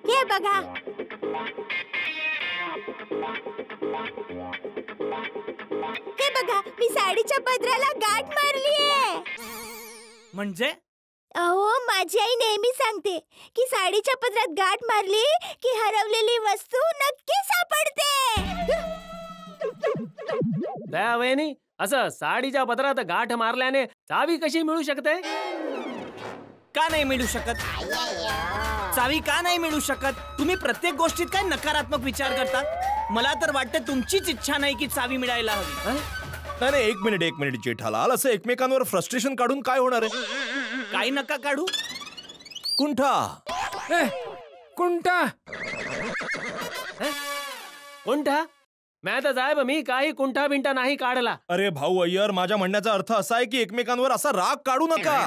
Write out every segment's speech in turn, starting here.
हे बघा. हे बघा, मी साडीच्या पदराला गाठ मारलीये. म्हणजे? अहो, माझी आई नेहमी सांगते की साडीच्या पदरात गाठ मारली की हरवलेली वस्तू नक्की सापडते. दयावहिनी, असं साडीच्या पदरात गाठ मारल्याने चावी कशी मिळू शकते? का नाही मिळू शकत? चावी का नाही मिळू शकत? तुम्ही प्रत्येक गोष्टीत काय नकारात्मक विचार करता? मला तर वाटतं तुमचीच इच्छा नाही की चावी मिळायला हवी. नाही, एक मिनिट जेठालाल, असं एकमेकांवर फ्रस्ट्रेशन काढून काय होणार आहे? काही नका काढू. कुंठा कुंठा कुंठा? मैं तर साहेब, मी काही कुंठा बिंटा नाही काढला. अरे भाऊ अय्यर, माझ्या म्हणण्याचा अर्थ असा आहे की एकमेकांवर असा राग काढू नका.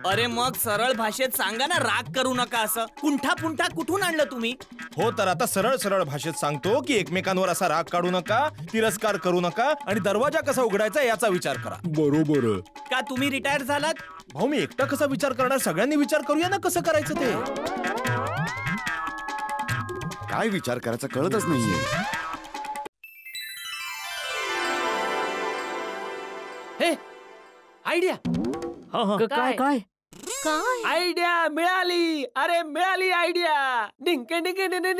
अरे मग सरळ भाषेत सांगा ना, राग करू नका असं. कुंठा पुंठा कुठून आणलं तुम्ही? हो, तर आता सरळ भाषेत सांगतो की एकमेकांवर असा राग काढू नका, तिरस्कार करू नका आणि दरवाजा कसा उघडायचा याचा विचार करा. बरोबर. का तुम्ही रिटायर झालात? भाऊ, मी एकटा कसा विचार करणार? सगळ्यांनी विचार करूया ना कसं करायचं ते. काय विचार करायचा कळतच नाहीये. हे आयडिया. काय काय काय? आयडिया मिळाली. अरे मिळाली आयडिया. डिंके डिंके डिंके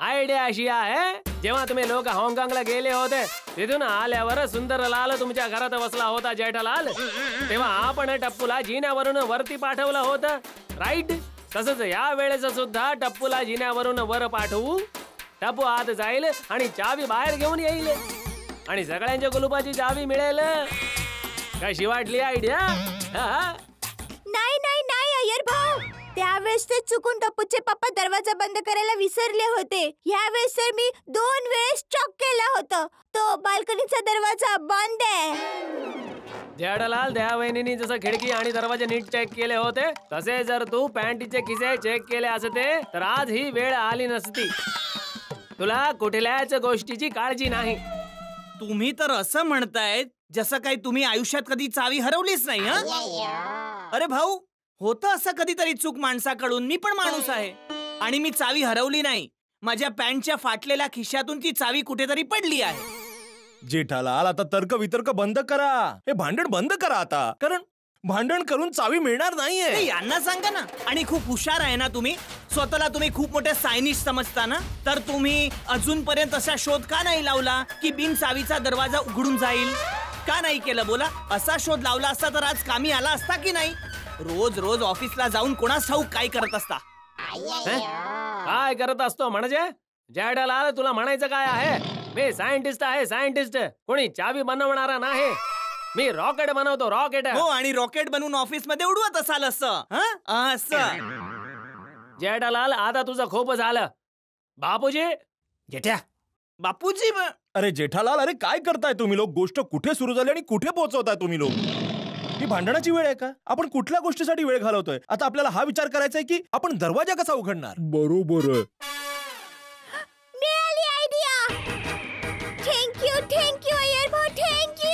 आयडिया अशी आहे, जेव्हा तुम्ही लोक हाँगकाँगला गेले होते तिथून आल्यावर सुंदरलाल तुमच्या घरात बसला होता जेठालाल, तेव्हा आपण टप्पूला जिन्यावरून वरती पाठवलं होतं, राईट? तसंच या वेळेस सुद्धा टप्पूला जिन्यावरून वर पाठवू. टप्पू आत जाईल आणि चावी बाहेर घेऊन येईल आणि सगळ्यांच्या कुलुपाची चावी मिळेल. कशी वाटली आयडिया? नाही नाही नाही अय्यर भाऊ, त्यावेळेस ते चुकून टप्पूचे पप्पा दरवाजा बंद करायला विसरले होते. यावेळेस तर मी 2 वेळेस चॉक केलं होतं. तो बाल्कनीचा दरवाजा बंद आहे. जेठालाल, दयावहिनींनी जसं खिडकी आणि दरवाजे नीट चेक केले होते तसे जर तू पॅन्टीचे खिसे चेक केले असते तर आज ही वेळ आली नसती. तुला कुठल्याच गोष्टीची काळजी नाही. तुम्ही तर असं म्हणताय जसं काही तुम्ही आयुष्यात कधी चावी हरवलीच नाही. अरे भाऊ, होतं असं कधीतरी चूक माणसाकडून. मी पण माणूस आहे आणि मी चावी हरवली नाही. माझ्या पॅन्टच्या फाटलेल्या खिशातून ती चावी कुठेतरी पडली आहे. जेठालाल, आता तर्क वितर्क बंद करा. हे भांडण बंद करा आता, कारण भांडण करून चावी मिळणार नाहीये. यांना सांगा ना. आणि खूप हुशार आहे ना तुम्ही. स्वतःला तुम्ही खूप मोठे सायनिस्ट समजता ना. तर तुम्ही अजूनपर्यंत असा शोध का नाही लावला की बिन चावीचा दरवाजा उघडून जाईल? का नाही केलं बोला? असा शोध लावला असता तर आज कामी आला असता की नाही? रोज रोज ऑफिसला जाऊन कोणास ठाऊक काय करत असता? काय करत असतो म्हणजे? जेठालाल, तुला म्हणायचं काय आहे? मी सायंटिस्ट आहे, सायंटिस्ट. कोणी चावी बनवणारा नाही. मी रॉकेट बनवतो, रॉकेट. हो, आणि रॉकेट बनवून ऑफिस मध्ये उडवत असाल असं. जेठालाल, आता तुझं खूप झालं. बापूजी. जेठ्या. बापूजी. अरे जेठालाल, अरे काय करताय तुम्ही लोक? गोष्ट कुठे सुरू झाली आणि कुठे पोहोचवताय तुम्ही लोक? ही भांडणाची वेळ आहे का? आपण कुठल्या गोष्टीसाठी वेळ घालवतोय? आता आपल्याला हा विचार करायचा आहे की आपण दरवाजा कसा उघडणार. बरोबर. मिळाली आयडिया. थँक्यू अय्यर भाऊ, थँक्यू.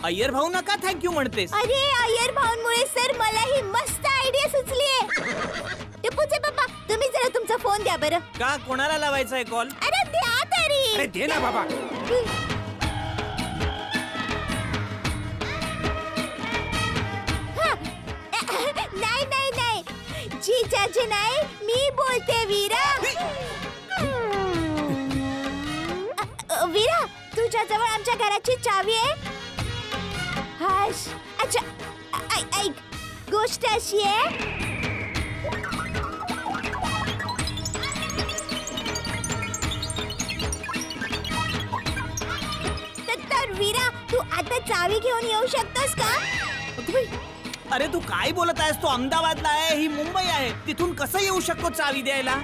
अय्यर भाऊ नका थँक्यू म्हणतेस. अरे अय्यर भाऊंमुळे सर मला ही मस्त आयडिया सुचलीये. टिपूचे पप्पा, तुम्ही जरा तुमचा फोन द्या बरं. का? कोणाला लावायचा आहे कॉल? अरे द्या तरी. अरे दे ना बाबा. नाही नाही नाही, जीजाजी नाही, मी बोलते वीरा. वीरा, तुझ्याजवळ आमच्या घराची चावी आहे? हाश. अच्छा, ऐक, गोष्ट अशी आहे. तर वीरा, तू आता चावी घेऊन येऊ शकतोस का? अरे तू काय बोलत आहेस? तो अहमदाबादला आहे, ही मुंबई आहे. तिथून कसं येऊ शकतो चावी द्यायला?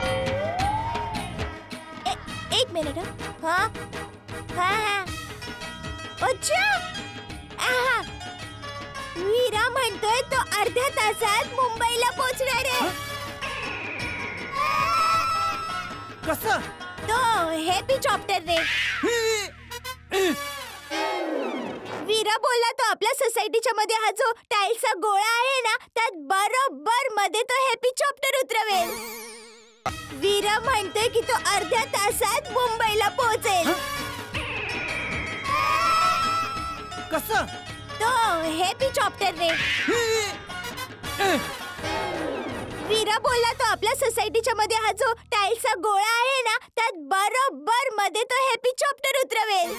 एक मिनिट. हा हा हा. अच्छा, वीरा म्हणतोय तो अर्ध्या तासात मुंबईला पोहोचणार आहे. कसं? तो हेलिकॉप्टर रे. वीरा, वीरा बोलला तो आपल्या सोसायटीच्या मध्ये हा जो टाईल्सचा गोळा आहे ना त्यात बरोबर मध्ये तो हेलिकॉप्टर उतरवेल. वीरा म्हणतोय की तो अर्ध्या तासात मुंबईला पोहोचेल. कसं? तो हेलिकॉप्टर रे. वीरा बोलला तो आपल्या सोसायटीच्या मध्ये हा जो टाईल्सचा गोळा आहे ना त्यात बरोबर मध्ये तो हेलिकॉप्टर उतरवेल.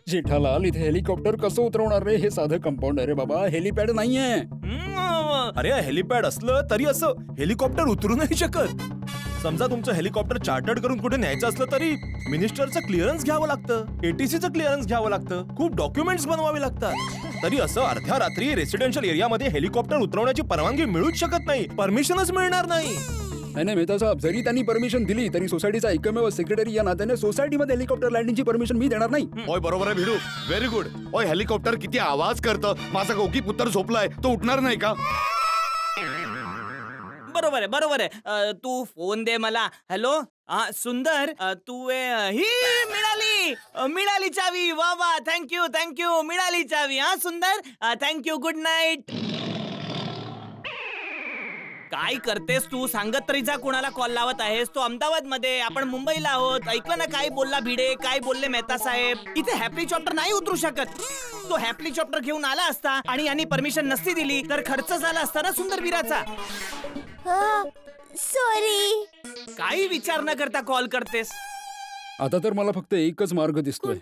जेठालाल इथे हेलिकॉप्टर कसं उतरवणार रे? हे साधं कंपाऊंड आहे रे बाबा, हेलिपॅड नाहीये. अरे हेलिपॅड असलं तरी असं हेलिकॉप्टर उतरू नाही शकत. समजा तुमचं हेलिकॉप्टर चार्टर्ड करून कुठे न्यायचं असलं तरी मिनिस्टरचं क्लिअरन्स घ्यावं लागतं, एटीसीचं क्लिअरन्स घ्यावं लागतं, खूप डॉक्युमेंट्स बनवावे लागतात. तरी असं अर्ध्या रात्री रेसिडेन्शियल एरियामध्ये हेलिकॉप्टर उतरवण्याची परवानगी मिळूच शकत नाही, परमिशनच मिळणार नाही. नाही मेहता साहेब, जरी त्यांनी परमिशन दिली तरी सोसायटीचा एकमेव सेक्रेटरी या नात्याने सोसायटीमध्ये हेलिकॉप्टर लँडिंगची परमिशन मी देणार नाही. ओय बरोबर आहे भिडू, व्हेरी गुड. ओय हेलिकॉप्टर किती आवाज करतं. माझा गौकी पुत्र झोपलाय, तो उठणार नाही का? बरोबर आहे, बरोबर आहे. तू फोन दे मला. हॅलो, हा सुंदर, तू ही मिळाली चावी. वा वा, थँक्यू, मिळाली चावी. हा सुंदर, थँक्यू, गुड नाईट. काय करतेस तू? सांगत तरी जा कुणाला कॉल लावत आहेस. तो अहमदाबाद मध्ये, आपण मुंबईला आहोत. ऐकलं ना काय बोलला भिडे, काय बोलले मेहता साहेब. इथे हेलिकॉप्टर नाही उतरू शकत. तो हेलिकॉप्टर घेऊन आला असता आणि यांनी परमिशन नसती दिली तर खर्च झाला असता ना सुंदर वीराचा. सॉरी. काही विचार न करता कॉल करतेस. आता तर मला फक्त एकच मार्ग दिसतोय.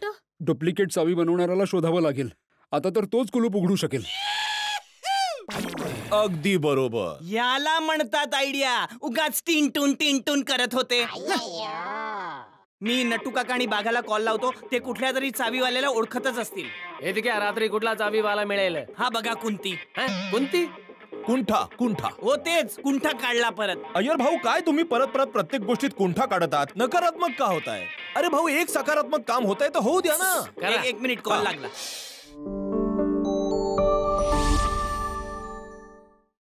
डुप्लिकेट चावी बनवणाऱ्याला शोधावं लागेल. आता तर तोच कुलूप उघडू शकेल. अगदी बरोबर. याला म्हणतात आयडिया. उगाच टिंटून करत होते. मी नटू काका आणि बाघाला कॉल लावतो. ते कुठल्या तरी चावीवाल्याला ओळखतच असतील. इतक्या रात्री कुठला चावीवाला मिळेल? हा बघा कुंती. कोणती? कुंठा. हो तेच, कुंठा काढला परत. अय्यर भाऊ, काय तुम्ही परत प्रत्येक गोष्टीत कुंठा काढतात? नकारात्मक का होताय? अरे भाऊ, एक सकारात्मक काम होतंय तर होऊ द्या ना. एक मिनिट, कॉल लागला.